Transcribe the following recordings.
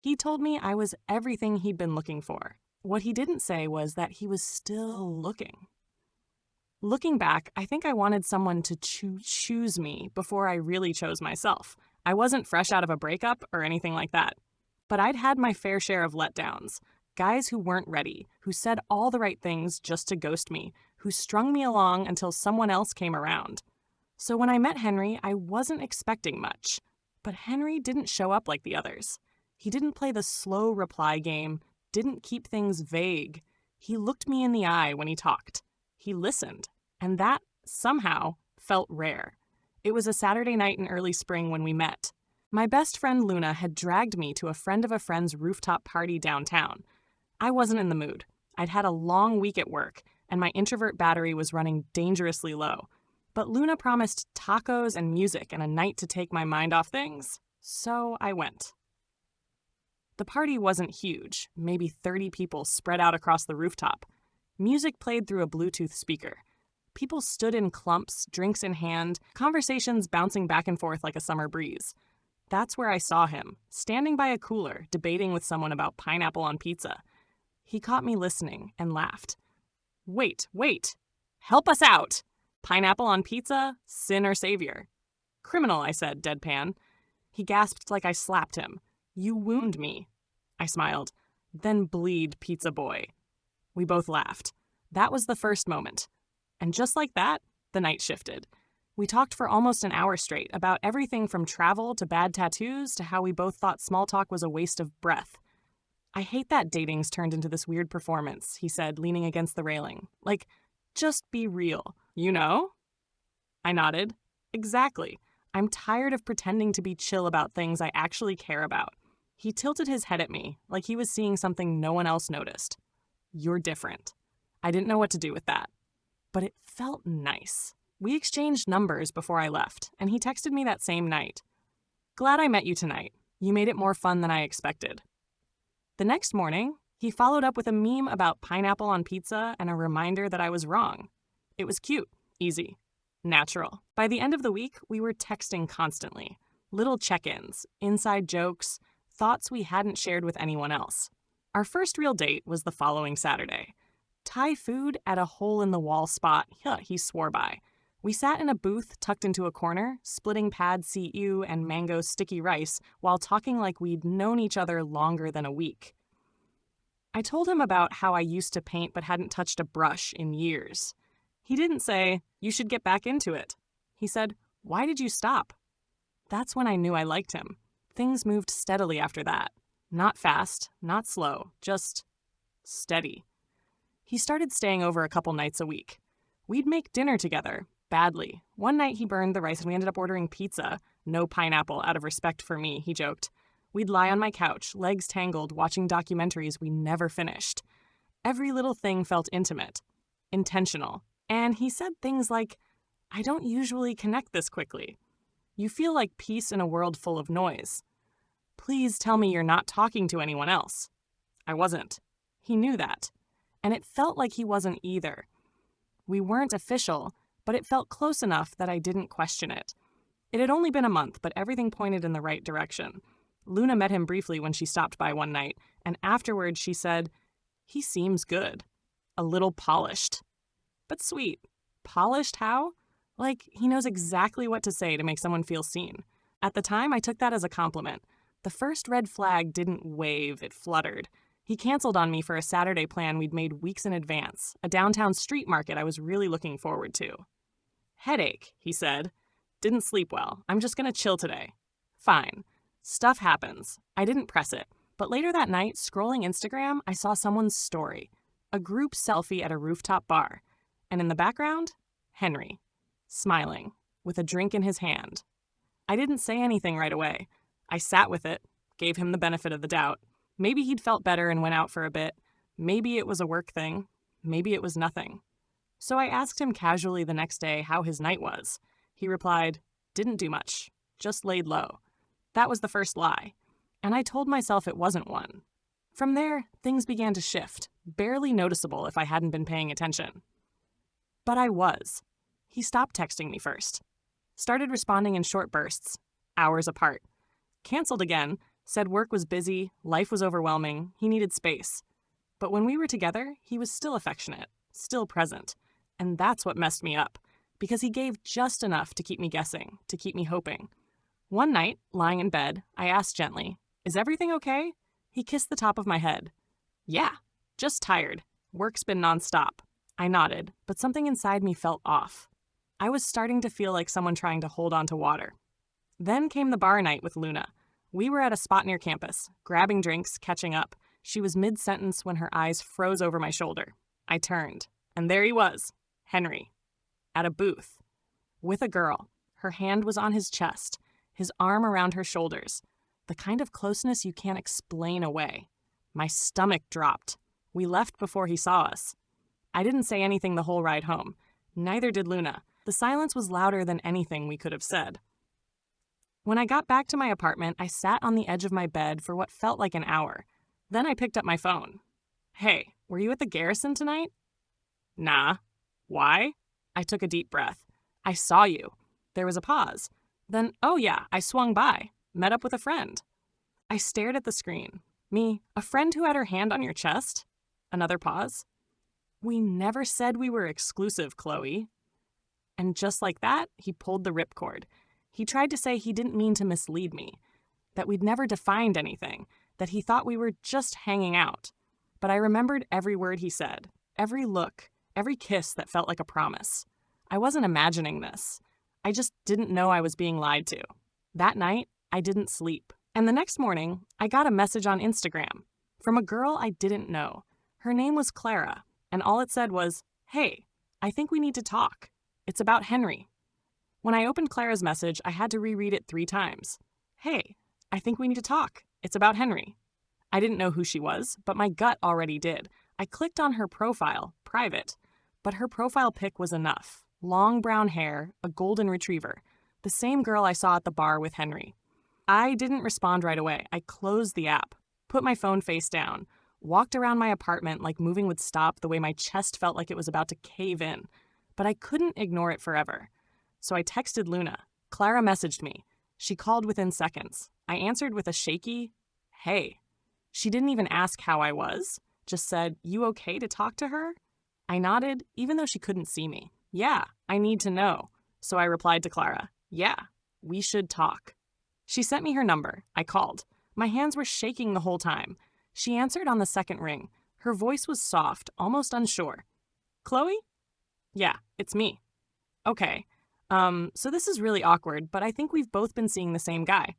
He told me I was everything he'd been looking for. What he didn't say was that he was still looking. Looking back, I think I wanted someone to choose me before I really chose myself. I wasn't fresh out of a breakup or anything like that. But I'd had my fair share of letdowns. Guys who weren't ready, who said all the right things just to ghost me, who strung me along until someone else came around. So when I met Henry, I wasn't expecting much. But Henry didn't show up like the others. He didn't play the slow reply game, didn't keep things vague. He looked me in the eye when he talked. He listened. And that, somehow, felt rare. It was a Saturday night in early spring when we met. My best friend Luna had dragged me to a friend of a friend's rooftop party downtown. I wasn't in the mood. I'd had a long week at work, and my introvert battery was running dangerously low. But Luna promised tacos and music and a night to take my mind off things, so I went. The party wasn't huge, maybe 30 people spread out across the rooftop. Music played through a Bluetooth speaker. People stood in clumps, drinks in hand, conversations bouncing back and forth like a summer breeze. That's where I saw him, standing by a cooler, debating with someone about pineapple on pizza. He caught me listening and laughed. Wait. Help us out! Pineapple on pizza? Sin or savior? Criminal, I said, deadpan. He gasped like I slapped him. You wound me. I smiled. Then bleed, pizza boy. We both laughed. That was the first moment. And just like that, the night shifted. We talked for almost an hour straight about everything from travel to bad tattoos to how we both thought small talk was a waste of breath. I hate that dating's turned into this weird performance, he said, leaning against the railing. Like, just be real, you know? I nodded. Exactly. I'm tired of pretending to be chill about things I actually care about. He tilted his head at me, like he was seeing something no one else noticed. You're different. I didn't know what to do with that. But it felt nice. We exchanged numbers before I left, and he texted me that same night. Glad I met you tonight. You made it more fun than I expected. The next morning, he followed up with a meme about pineapple on pizza and a reminder that I was wrong. It was cute, easy, natural. By the end of the week, we were texting constantly. Little check-ins, inside jokes, thoughts we hadn't shared with anyone else. Our first real date was the following Saturday. Thai food at a hole-in-the-wall spot he swore by. We sat in a booth tucked into a corner, splitting pad see ew and mango sticky rice while talking like we'd known each other longer than a week. I told him about how I used to paint but hadn't touched a brush in years. He didn't say, you should get back into it. He said, why did you stop? That's when I knew I liked him. Things moved steadily after that. Not fast, not slow, just steady. He started staying over a couple nights a week. We'd make dinner together, badly. One night he burned the rice and we ended up ordering pizza. No pineapple, out of respect for me, he joked. We'd lie on my couch, legs tangled, watching documentaries we never finished. Every little thing felt intimate, intentional. And he said things like, I don't usually connect this quickly. You feel like peace in a world full of noise. Please tell me you're not talking to anyone else. I wasn't. He knew that. And it felt like he wasn't either. We weren't official, but it felt close enough that I didn't question it. It had only been a month, but everything pointed in the right direction. Luna met him briefly when she stopped by one night, and afterwards she said, he seems good. A little polished. But sweet. Polished how? Like, he knows exactly what to say to make someone feel seen. At the time, I took that as a compliment. The first red flag didn't wave, it fluttered. He canceled on me for a Saturday plan we'd made weeks in advance, a downtown street market I was really looking forward to. Headache, he said. Didn't sleep well. I'm just gonna chill today. Fine. Stuff happens. I didn't press it. But later that night, scrolling Instagram, I saw someone's story. A group selfie at a rooftop bar. And in the background, Henry. Smiling, with a drink in his hand. I didn't say anything right away. I sat with it, gave him the benefit of the doubt. Maybe he'd felt better and went out for a bit. Maybe it was a work thing. Maybe it was nothing. So I asked him casually the next day how his night was. He replied, didn't do much, just laid low. That was the first lie. And I told myself it wasn't one. From there, things began to shift, barely noticeable if I hadn't been paying attention. But I was. He stopped texting me first. Started responding in short bursts, hours apart. Canceled again, Said work was busy, life was overwhelming, he needed space. But when we were together, he was still affectionate, still present. And that's what messed me up, because he gave just enough to keep me guessing, to keep me hoping. One night, lying in bed, I asked gently, "Is everything okay?" He kissed the top of my head. "Yeah, just tired. Work's been nonstop." I nodded, but something inside me felt off. I was starting to feel like someone trying to hold on to water. Then came the bar night with Luna. We were at a spot near campus, grabbing drinks, catching up. She was mid-sentence when her eyes froze over my shoulder. I turned, and there he was, Henry, at a booth, with a girl. Her hand was on his chest, his arm around her shoulders, the kind of closeness you can't explain away. My stomach dropped. We left before he saw us. I didn't say anything the whole ride home. Neither did Luna. The silence was louder than anything we could have said. When I got back to my apartment, I sat on the edge of my bed for what felt like an hour. Then I picked up my phone. "Hey, were you at the Garrison tonight?" "Nah." "Why?" I took a deep breath. "I saw you." There was a pause. Then, "Oh yeah, I swung by. Met up with a friend." I stared at the screen. "Me, a friend who had her hand on your chest?" Another pause. "We never said we were exclusive, Qley." And just like that, he pulled the ripcord. He tried to say he didn't mean to mislead me, that we'd never defined anything, that he thought we were just hanging out. But I remembered every word he said, every look, every kiss that felt like a promise. I wasn't imagining this. I just didn't know I was being lied to. That night, I didn't sleep. And the next morning, I got a message on Instagram from a girl I didn't know. Her name was Clara, and all it said was, "Hey, I think we need to talk. It's about Henry." When I opened Clara's message, I had to reread it 3 times. "Hey, I think we need to talk. It's about Henry." I didn't know who she was, but my gut already did. I clicked on her profile, private, but her profile pic was enough. Long brown hair, a golden retriever, the same girl I saw at the bar with Henry. I didn't respond right away. I closed the app, put my phone face down, walked around my apartment like moving would stop the way my chest felt like it was about to cave in. But I couldn't ignore it forever. So I texted Luna. Clara messaged me. She called within seconds. I answered with a shaky, "Hey." She didn't even ask how I was, just said, "You okay to talk to her?" I nodded, even though she couldn't see me. "Yeah, I need to know." So I replied to Clara, "Yeah, we should talk." She sent me her number. I called. My hands were shaking the whole time. She answered on the second ring. Her voice was soft, almost unsure. "Qley?" "Yeah, it's me." "Okay. So this is really awkward, but I think we've both been seeing the same guy."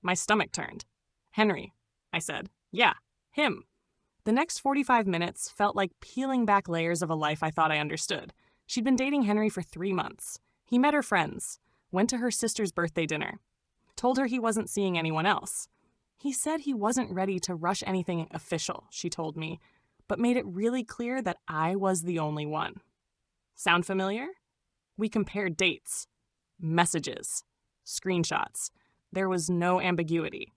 My stomach turned. "Henry," I said. "Yeah, him." The next 45 minutes felt like peeling back layers of a life I thought I understood. She'd been dating Henry for 3 months. He met her friends, went to her sister's birthday dinner, told her he wasn't seeing anyone else. He said he wasn't ready to rush anything official, she told me, but made it really clear that I was the only one. Sound familiar? We compared dates, messages, screenshots. There was no ambiguity.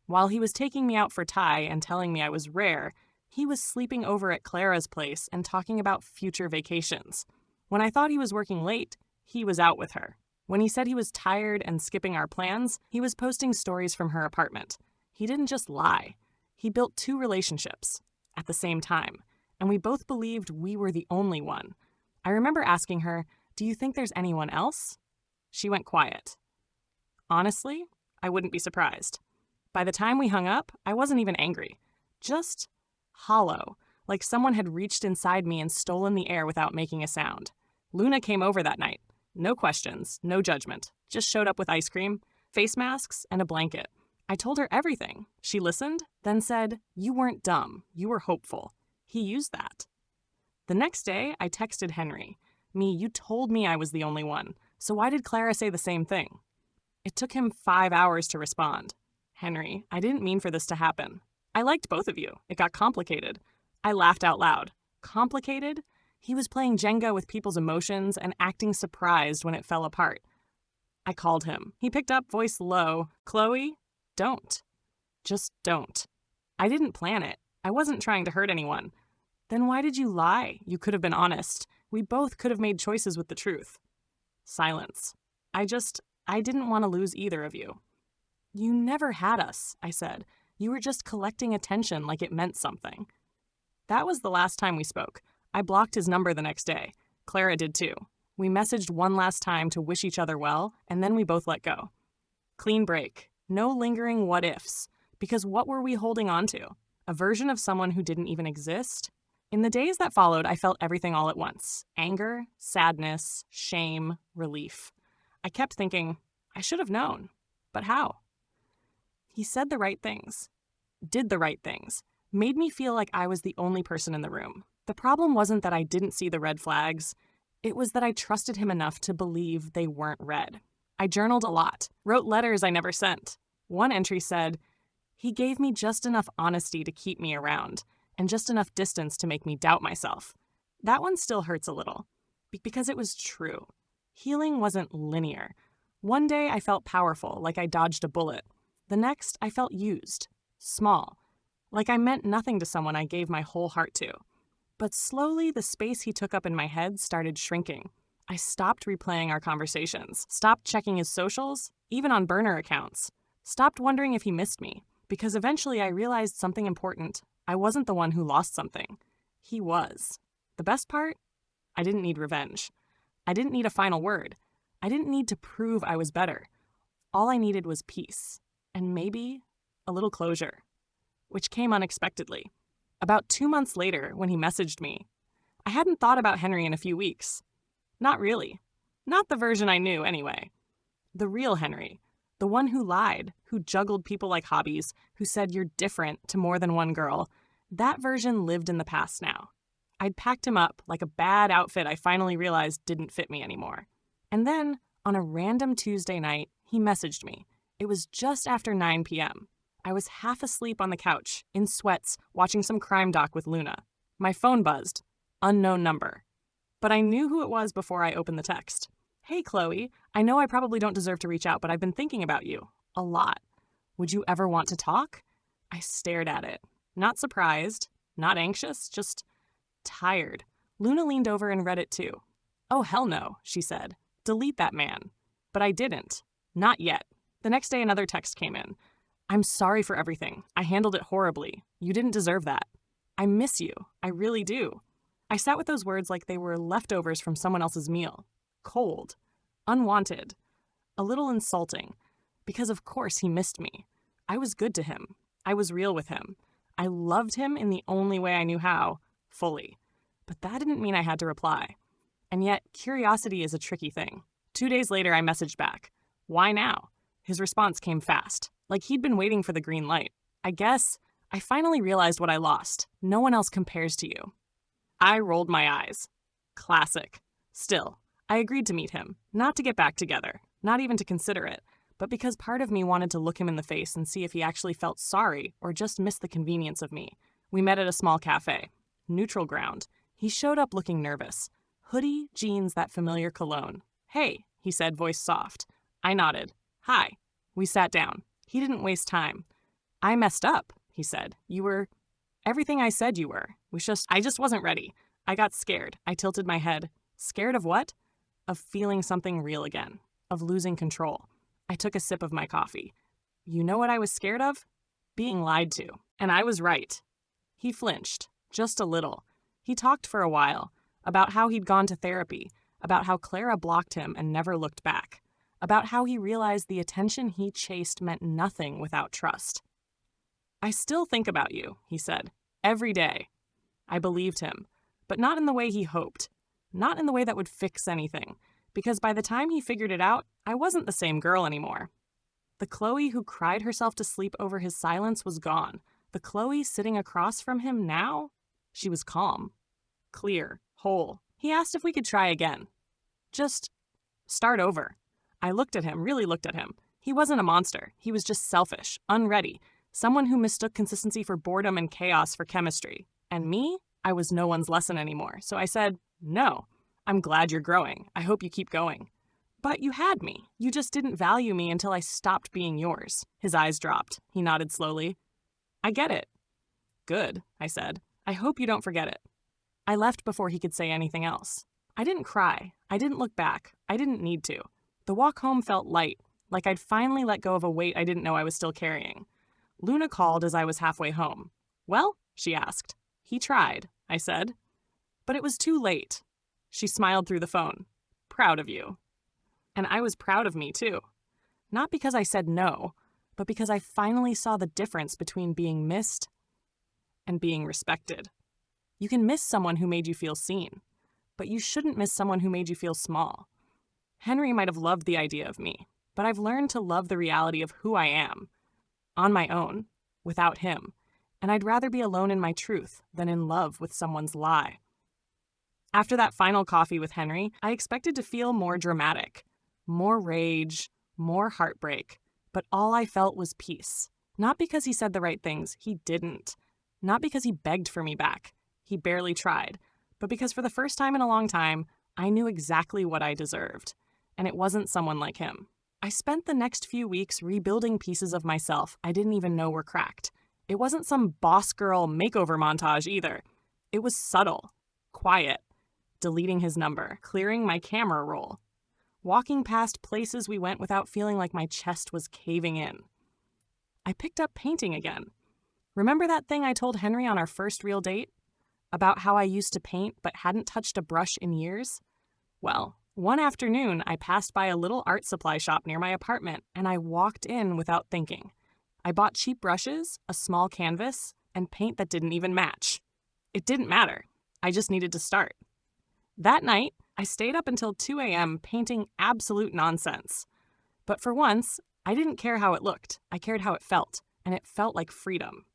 While he was taking me out for Thai and telling me I was rare, he was sleeping over at Clara's place and talking about future vacations. When I thought he was working late, he was out with her. When he said he was tired and skipping our plans, he was posting stories from her apartment. He didn't just lie. He built 2 relationships at the same time, and we both believed we were the only one. I remember asking her, "Do you think there's anyone else?" She went quiet. Honestly, I wouldn't be surprised. By the time we hung up, I wasn't even angry. Just hollow, like someone had reached inside me and stolen the air without making a sound. Luna came over that night. No questions, no judgment. Just showed up with ice cream, face masks, and a blanket. I told her everything. She listened, then said, "You weren't dumb. You were hopeful." He used that. The next day, I texted Henry. You told me I was the only one, so why did Clara say the same thing?" It took him 5 hours to respond. "Henry, I didn't mean for this to happen. I liked both of you. It got complicated." I laughed out loud. Complicated? He was playing Jenga with people's emotions and acting surprised when it fell apart. I called him. He picked up, voice low. "Qley, don't. Just don't." I didn't plan it. I wasn't trying to hurt anyone. "Then why did you lie? You could have been honest. We both could have made choices with the truth." Silence. I didn't want to lose either of you. You never had us, I said. You were just collecting attention like it meant something. That was the last time we spoke. I blocked his number the next day. Clara did too. We messaged one last time to wish each other well, and then we both let go. Clean break. No lingering what-ifs. Because what were we holding on to? A version of someone who didn't even exist? In the days that followed, I felt everything all at once. Anger, sadness, shame, relief. I kept thinking, I should have known. But how? He said the right things. Did the right things. Made me feel like I was the only person in the room. The problem wasn't that I didn't see the red flags. It was that I trusted him enough to believe they weren't red. I journaled a lot, wrote letters I never sent. One entry said, he gave me just enough honesty to keep me around, and just enough distance to make me doubt myself. That one still hurts a little, because it was true. Healing wasn't linear. One day I felt powerful, like I dodged a bullet. The next, I felt used, small, like I meant nothing to someone I gave my whole heart to. But slowly, the space he took up in my head started shrinking. I stopped replaying our conversations, stopped checking his socials, even on burner accounts, stopped wondering if he missed me, because eventually I realized something important. I wasn't the one who lost something. He was. The best part? I didn't need revenge. I didn't need a final word. I didn't need to prove I was better. All I needed was peace, and maybe a little closure, which came unexpectedly. About 2 months later, when he messaged me, I hadn't thought about Henry in a few weeks. Not really. Not the version I knew, anyway. The real Henry. The one who lied, who juggled people like hobbies, who said you're different to more than one girl. That version lived in the past now. I'd packed him up like a bad outfit I finally realized didn't fit me anymore. And then, on a random Tuesday night, he messaged me. It was just after 9 p.m. I was half asleep on the couch, in sweats, watching some crime doc with Luna. My phone buzzed. Unknown number. But I knew who it was before I opened the text. Hey, Qley, I know I probably don't deserve to reach out, but I've been thinking about you. A lot. Would you ever want to talk? I stared at it. Not surprised, not anxious, just tired. Luna leaned over and read it too. Oh, hell no, she said. Delete that man. But I didn't. Not yet. The next day another text came in. I'm sorry for everything. I handled it horribly. You didn't deserve that. I miss you. I really do. I sat with those words like they were leftovers from someone else's meal. Cold. Unwanted. A little insulting. Because of course he missed me. I was good to him. I was real with him. I loved him in the only way I knew how, fully. But that didn't mean I had to reply. And yet, curiosity is a tricky thing. 2 days later, I messaged back. Why now? His response came fast, like he'd been waiting for the green light. I guess I finally realized what I lost. No one else compares to you. I rolled my eyes. Classic. Still, I agreed to meet him, not to get back together, not even to consider it, but because part of me wanted to look him in the face and see if he actually felt sorry or just missed the convenience of me. We met at a small cafe. Neutral ground. He showed up looking nervous. Hoodie, jeans, that familiar cologne. Hey, he said, voice soft. I nodded. Hi. We sat down. He didn't waste time. I messed up, he said. You were everything I said you were. I just wasn't ready. I got scared. I tilted my head. Scared of what? Of feeling something real again. Of losing control. I took a sip of my coffee. You know what I was scared of? Being lied to. And I was right. He flinched. Just a little. He talked for a while. About how he'd gone to therapy. About how Clara blocked him and never looked back. About how he realized the attention he chased meant nothing without trust. I still think about you, he said. Every day. I believed him. But not in the way he hoped. Not in the way that would fix anything. Because by the time he figured it out, I wasn't the same girl anymore. The Qley who cried herself to sleep over his silence was gone. The Qley sitting across from him now? She was calm. Clear. Whole. He asked if we could try again. Just start over. I looked at him, really looked at him. He wasn't a monster. He was just selfish, unready. Someone who mistook consistency for boredom and chaos for chemistry. And me? I was no one's lesson anymore. So I said, no. I'm glad you're growing. I hope you keep going. But you had me. You just didn't value me until I stopped being yours. His eyes dropped. He nodded slowly. I get it. Good, I said. I hope you don't forget it. I left before he could say anything else. I didn't cry. I didn't look back. I didn't need to. The walk home felt light, like I'd finally let go of a weight I didn't know I was still carrying. Luna called as I was halfway home. "Well?" she asked. "He tried," I said. "But it was too late." She smiled through the phone. "Proud of you." And I was proud of me, too. Not because I said no, but because I finally saw the difference between being missed and being respected. You can miss someone who made you feel seen, but you shouldn't miss someone who made you feel small. Henry might have loved the idea of me, but I've learned to love the reality of who I am, on my own, without him, and I'd rather be alone in my truth than in love with someone's lie. After that final coffee with Henry, I expected to feel more dramatic, more rage, more heartbreak, but all I felt was peace. Not because he said the right things, he didn't. Not because he begged for me back, he barely tried, but because for the first time in a long time, I knew exactly what I deserved, and it wasn't someone like him. I spent the next few weeks rebuilding pieces of myself I didn't even know were cracked. It wasn't some boss girl makeover montage either. It was subtle, quiet, deleting his number, clearing my camera roll, walking past places we went without feeling like my chest was caving in. I picked up painting again. Remember that thing I told Henry on our first real date? About how I used to paint but hadn't touched a brush in years? Well, one afternoon I passed by a little art supply shop near my apartment and I walked in without thinking. I bought cheap brushes, a small canvas, and paint that didn't even match. It didn't matter. I just needed to start. That night, I stayed up until 2 a.m. painting absolute nonsense. But for once, I didn't care how it looked. I cared how it felt, and it felt like freedom.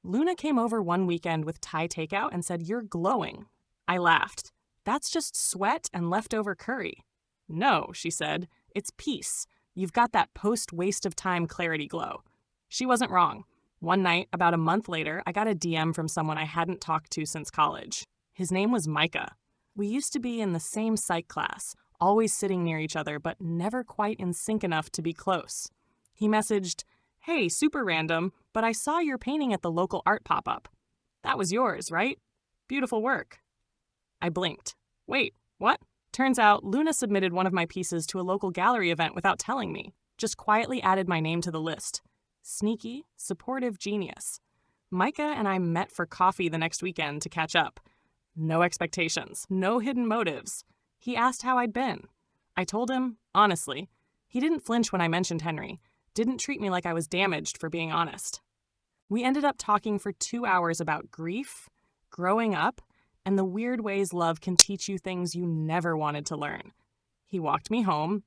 Luna came over one weekend with Thai takeout and said, "You're glowing." I laughed. "That's just sweat and leftover curry." "No," she said, "it's peace. You've got that post-waste-of-time clarity glow." She wasn't wrong. One night, about a month later, I got a DM from someone I hadn't talked to since college. His name was Micah. We used to be in the same psych class, always sitting near each other, but never quite in sync enough to be close. He messaged, "Hey, super random, but I saw your painting at the local art pop-up. That was yours, right? Beautiful work." I blinked. Wait, what? Turns out Luna submitted one of my pieces to a local gallery event without telling me. Just quietly added my name to the list. Sneaky, supportive genius. Micah and I met for coffee the next weekend to catch up. No expectations, no hidden motives. He asked how I'd been. I told him, honestly. He didn't flinch when I mentioned Henry. Didn't treat me like I was damaged for being honest. We ended up talking for 2 hours about grief, growing up, and the weird ways love can teach you things you never wanted to learn. He walked me home.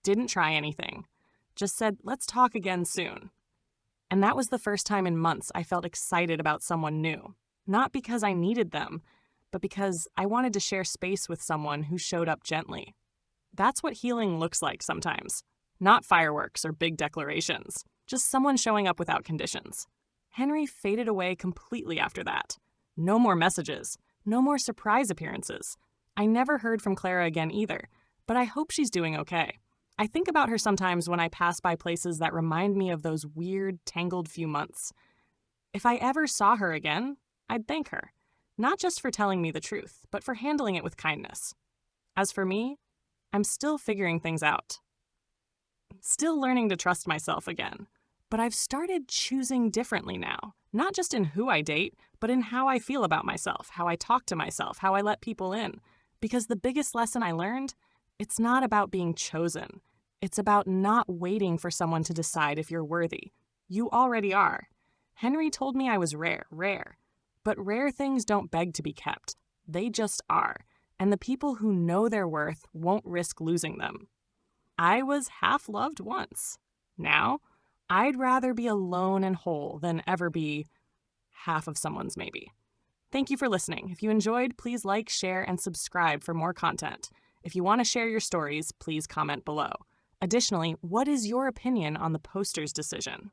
Didn't try anything. Just said, "Let's talk again soon." And that was the first time in months I felt excited about someone new. Not because I needed them, but because I wanted to share space with someone who showed up gently. That's what healing looks like sometimes. Not fireworks or big declarations. Just someone showing up without conditions. Henry faded away completely after that. No more messages. No more surprise appearances. I never heard from Clara again either, but I hope she's doing okay. I think about her sometimes when I pass by places that remind me of those weird, tangled few months. If I ever saw her again, I'd thank her. Not just for telling me the truth, but for handling it with kindness. As for me, I'm still figuring things out. Still learning to trust myself again. But I've started choosing differently now. Not just in who I date, but in how I feel about myself, how I talk to myself, how I let people in. Because the biggest lesson I learned, it's not about being chosen. It's about not waiting for someone to decide if you're worthy. You already are. Henry told me I was rare. But rare things don't beg to be kept. They just are. And the people who know their worth won't risk losing them. I was half-loved once. Now, I'd rather be alone and whole than ever be half of someone's maybe. Thank you for listening. If you enjoyed, please like, share, and subscribe for more content. If you want to share your stories, please comment below. Additionally, what is your opinion on the poster's decision?